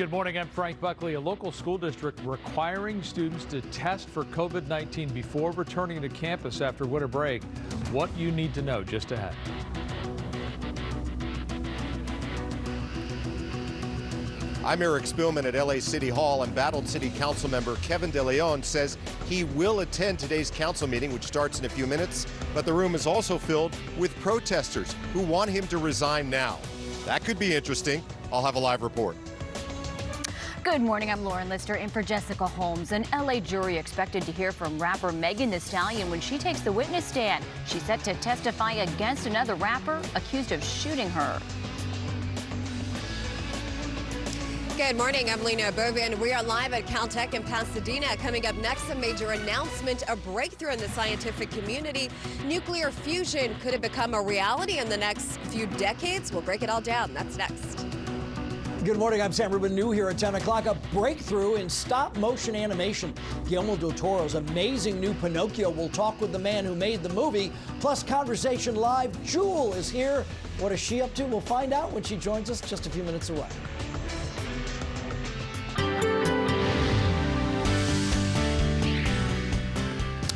Good morning, I'm Frank Buckley. A local school district requiring students to test for COVID-19 before returning to campus after winter break. What you need to know just ahead. I'm Eric Spillman at LA City Hall, and Battled City Council member Kevin De Leon says he will attend today's council meeting, which starts in a few minutes, but the room is also filled with protesters who want him to resign now. That could be interesting. I'll have a live report. Good morning, I'm Lauren Lister in for Jessica Holmes. An LA jury expected to hear from rapper Megan Thee Stallion when she takes the witness stand. She's set to testify against another rapper accused of shooting her. Good morning, I'm Lena Bovin. We are live at Caltech in Pasadena. Coming up next, a major announcement, a breakthrough in the scientific community. Nuclear fusion, could it become a reality in the next few decades? We'll break it all down. That's next. Good morning, I'm Sam Rubin, new here at 10 o'clock. A breakthrough in stop-motion animation. Guillermo del Toro's amazing new Pinocchio will talk with the man who made the movie. Plus, Conversation Live, Jewel is here. What is she up to? We'll find out when she joins us just a few minutes away.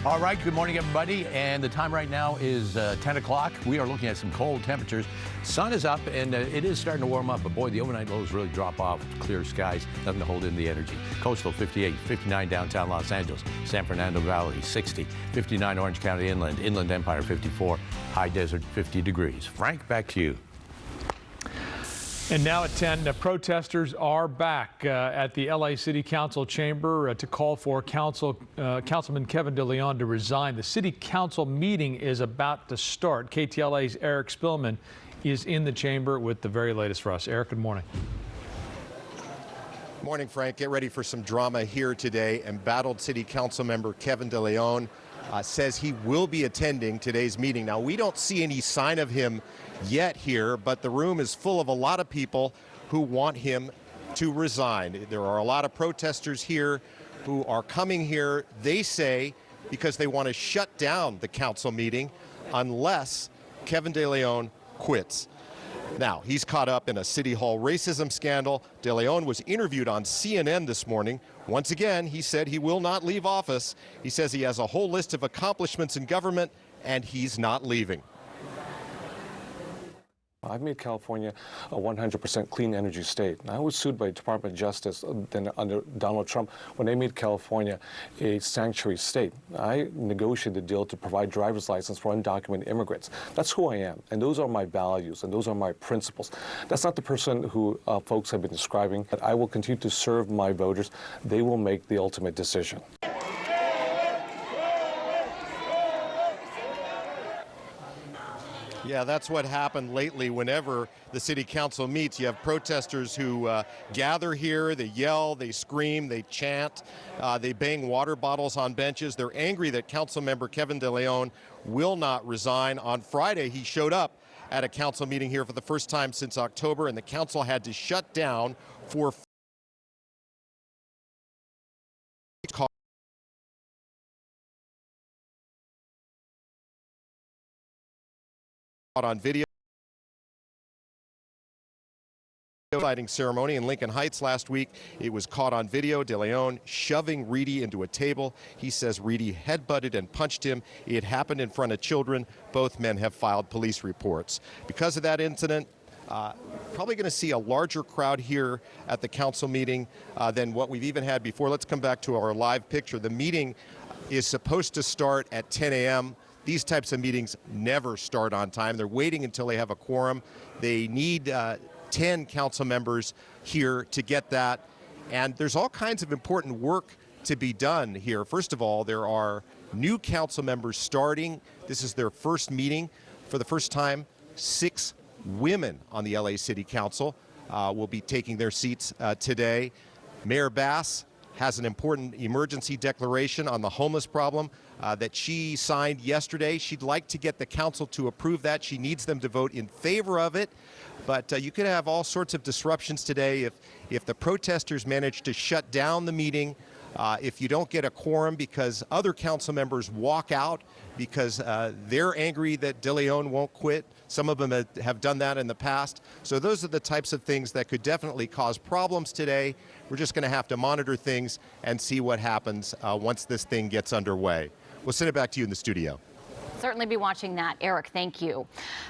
All right, good morning, everybody. And the time right now is 10 o'clock. We are looking at some cold temperatures. Sun is up, and it is starting to warm up. But, boy, the overnight lows really drop off. Clear skies, nothing to hold in the energy. Coastal, 58, 59 downtown Los Angeles. San Fernando Valley, 60. 59 Orange County Inland. Inland Empire, 54. High Desert, 50 degrees. Frank, back to you. And now at 10, the protesters are back at the LA City Council chamber to call for Councilman Kevin De Leon to resign. The City Council meeting is about to start. KTLA's Eric Spillman is in the chamber with the very latest for us. Eric, good morning. Morning, Frank. Get ready for some drama here today. And Battled City Council member Kevin De Leon says he will be attending today's meeting. Now, we don't see any sign of him yet here, but the room is full of a lot of people who want him to resign. There are a lot of protesters here who are coming here, they say, because they want to shut down the council meeting unless Kevin De Leon quits. Now, he's caught up in a City Hall racism scandal. De Leon was interviewed on CNN this morning. Once again, he said he will not leave office. He says he has a whole list of accomplishments in government, and he's not leaving. I've made California a 100% clean energy state. I was sued by the Department of Justice then under Donald Trump when they made California a sanctuary state. I negotiated a deal to provide driver's license for undocumented immigrants. That's who I am, and those are my values, and those are my principles. That's not the person who folks have been describing. I will continue to serve my voters. They will make the ultimate decision. Yeah, that's what happened lately. Whenever the city council meets, you have protesters who gather here, they yell, they scream, they chant, they bang water bottles on benches. They're angry that council member Kevin De Leon will not resign. On Friday, he showed up at a council meeting here for the first time since October, and the council had to shut down for on video. Lighting ceremony in Lincoln Heights last week. It was caught on video. De Leon shoving Reedy into a table. He says Reedy headbutted and punched him. It happened in front of children. Both men have filed police reports. Because of that incident, probably going to see a larger crowd here at the council meeting than what we've even had before. Let's come back to our live picture. The meeting is supposed to start at 10 a.m. These types of meetings never start on time. They're waiting until they have a quorum. They need 10 council members here to get that. And there's all kinds of important work to be done here. First of all, there are new council members starting. This is their first meeting. For the first time, 6 women on the LA City Council will be taking their seats today. Mayor Bass has an important emergency declaration on the homeless problem that she signed yesterday. She'd like to get the council to approve that. She needs them to vote in favor of it. But you could have all sorts of disruptions today if the protesters manage to shut down the meeting If you don't get a quorum because other council members walk out because they're angry that De Leon won't quit, some of them have done that in the past. So those are the types of things that could definitely cause problems today. We're just going to have to monitor things and see what happens once this thing gets underway. We'll send it back to you in the studio. Certainly be watching that. Eric, thank you.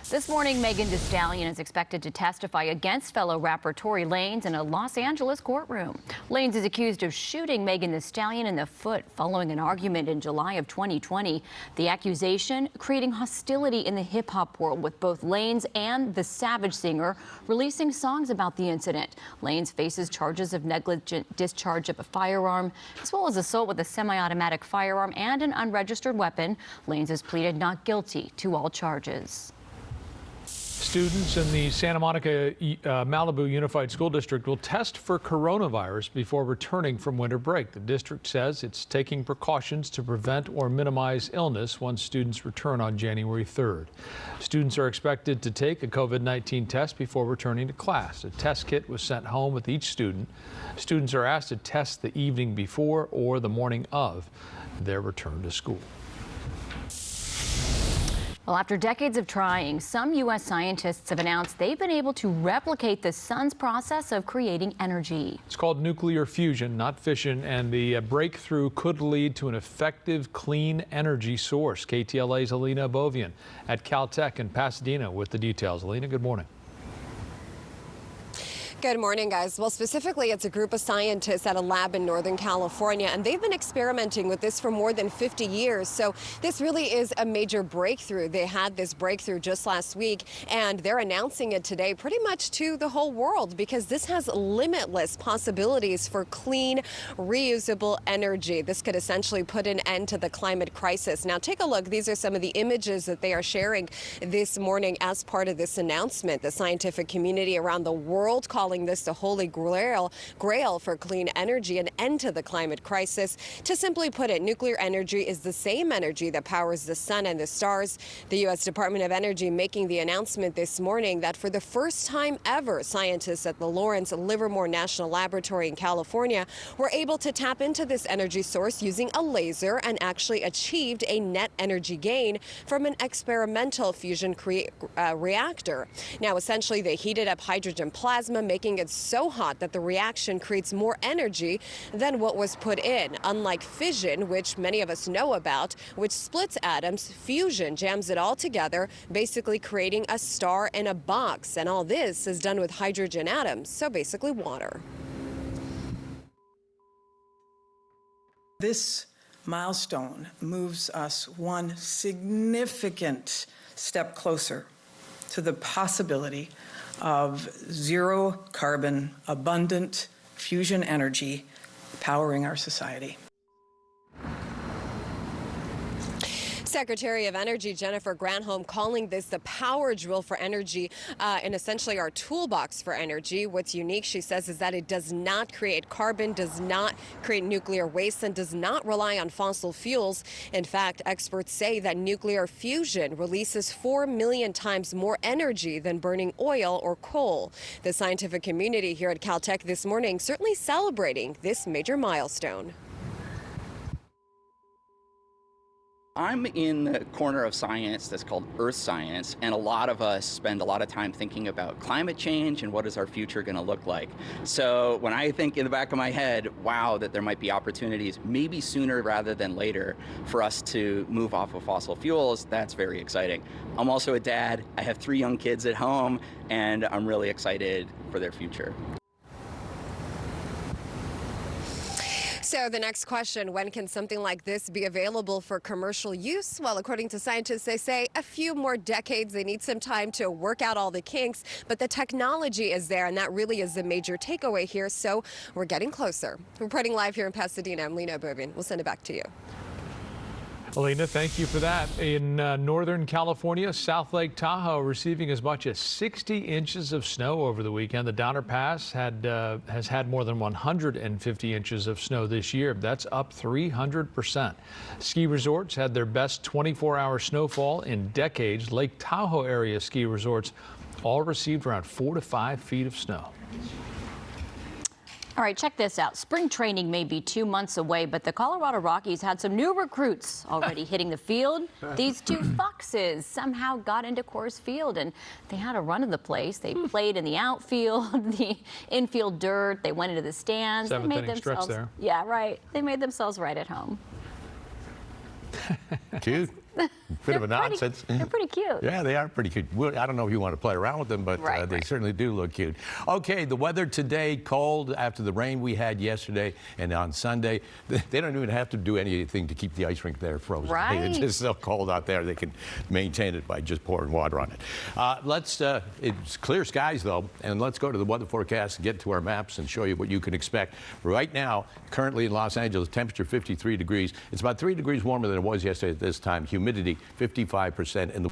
This morning, Megan Thee Stallion is expected to testify against fellow rapper Tory Lanez in a Los Angeles courtroom. Lanez is accused of shooting Megan Thee Stallion in the foot following an argument in July of 2020. The accusation creating hostility in the hip-hop world, with both Lanez and the Savage singer releasing songs about the incident. Lanez faces charges of negligent discharge of a firearm, as well as assault with a semi-automatic firearm and an unregistered weapon. Lanez has pleaded not guilty to all charges. Students in the Santa Monica Malibu Unified School District will test for coronavirus before returning from winter break. The district says it's taking precautions to prevent or minimize illness once students return on January 3rd. Students are expected to take a COVID-19 test before returning to class. A test kit was sent home with each student. Students are asked to test the evening before or the morning of their return to school. Well, after decades of trying, some U.S. scientists have announced they've been able to replicate the sun's process of creating energy. It's called nuclear fusion, not fission, and the breakthrough could lead to an effective clean energy source. KTLA's Alina Bovian at Caltech in Pasadena with the details. Alina, good morning. Good morning, guys. Well, specifically, it's a group of scientists at a lab in Northern California, and they've been experimenting with this for more than 50 years. So this really is a major breakthrough. They had this breakthrough just last week, and they're announcing it today pretty much to the whole world, because this has limitless possibilities for clean, reusable energy. This could essentially put an end to the climate crisis. Now, take a look. These are some of the images that they are sharing this morning as part of this announcement. The scientific community around the world calling this the holy grail for clean energy, an end to the climate crisis. To simply put it, nuclear energy is the same energy that powers the sun and the stars. The U.S. Department of Energy making the announcement this morning that for the first time ever, scientists at the Lawrence Livermore National Laboratory in California were able to tap into this energy source using a laser and actually achieved a net energy gain from an experimental fusion reactor. Now, essentially, they heated up hydrogen plasma, making it so hot that the reaction creates more energy than what was put in. Unlike fission, which many of us know about, which splits atoms, fusion jams it all together, basically creating a star in a box. And all this is done with hydrogen atoms, so basically water. This milestone moves us one significant step closer to the possibility of zero carbon, abundant fusion energy powering our society. Secretary of Energy Jennifer Granholm calling this the power drill for energy and essentially our toolbox for energy. What's unique, she says, is that it does not create carbon, does not create nuclear waste, and does not rely on fossil fuels. In fact, experts say that nuclear fusion releases 4 million times more energy than burning oil or coal. The scientific community here at Caltech this morning certainly celebrating this major milestone. I'm in the corner of science that's called earth science, and a lot of us spend a lot of time thinking about climate change and what is our future going to look like. So when I think in the back of my head, wow, that there might be opportunities, maybe sooner rather than later, for us to move off of fossil fuels, that's very exciting. I'm also a dad. I have 3 young kids at home, and I'm really excited for their future. So the next question, when can something like this be available for commercial use? Well, according to scientists, they say a few more decades. They need some time to work out all the kinks, but the technology is there, and that really is the major takeaway here. So we're getting closer. Reporting live here in Pasadena, I'm Lena Bourbon. We'll send it back to you. Alina, thank you for that. In Northern California, South Lake Tahoe receiving as much as 60 inches of snow over the weekend. The Donner Pass has had more than 150 inches of snow this year. That's up 300%. Ski resorts had their best 24-hour snowfall in decades. Lake Tahoe area ski resorts all received around 4 to 5 feet of snow. All right, check this out. Spring training may be 2 months away, but the Colorado Rockies had some new recruits already hitting the field. These two foxes somehow got into Coors Field, and they had a run of the place. They played in the outfield, the infield dirt. They went into the stands. They Seventh made inning stretch there. Yeah, right. They made themselves right at home. Cute. Bit of a nonsense. They're pretty cute. Yeah, they are pretty cute. Well, I don't know if you want to play around with them, but they certainly do look cute. Okay, the weather today, cold after the rain we had yesterday and on Sunday. They don't even have to do anything to keep the ice rink there frozen. Right. It's just so cold out there, they can maintain it by just pouring water on it. It's clear skies, though, and let's go to the weather forecast and get to our maps and show you what you can expect. Right now, currently in Los Angeles, temperature 53 degrees. It's about 3 degrees warmer than it was yesterday at this time. Humidity 55%, and the